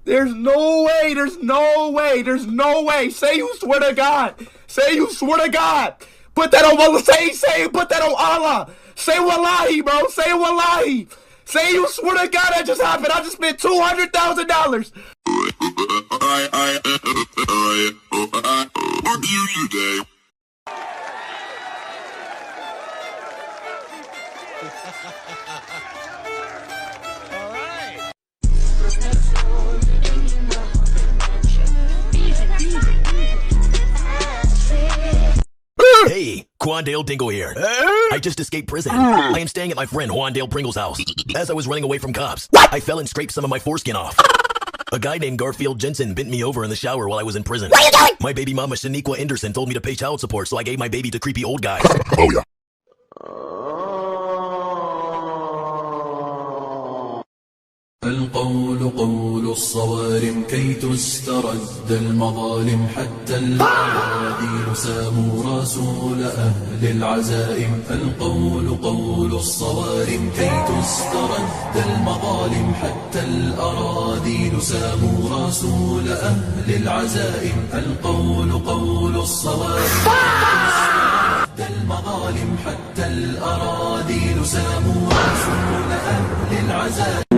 There's no way, there's no way, there's no way. Say you swear to God. Say you swear to God. Put that on Allah. Say, put that on Allah. Say wallahi, bro. Say wallahi. Say you swear to God that just happened. I just spent $200,000. Hey, Quandale Dingo here. I just escaped prison. I am staying at my friend Juandale Pringle's house. As I was running away from cops, I fell and scraped some of my foreskin off. A guy named Garfield Jensen bent me over in the shower while I was in prison. What are you doing? My baby mama Shaniqua Anderson told me to pay child support, so I gave my baby to creepy old guys. Oh yeah. القول قول الصوارم كي تسترد المظالم حتى الأراضي ساموا رسول أهل العزائم. القول قول الصوارم كي تسترد المظالم حتى الأراضي ساموا رسول أهل العزائم. القول قول الصوارم المظالم حتى الأراضي ساموا رسول أهل العزائم.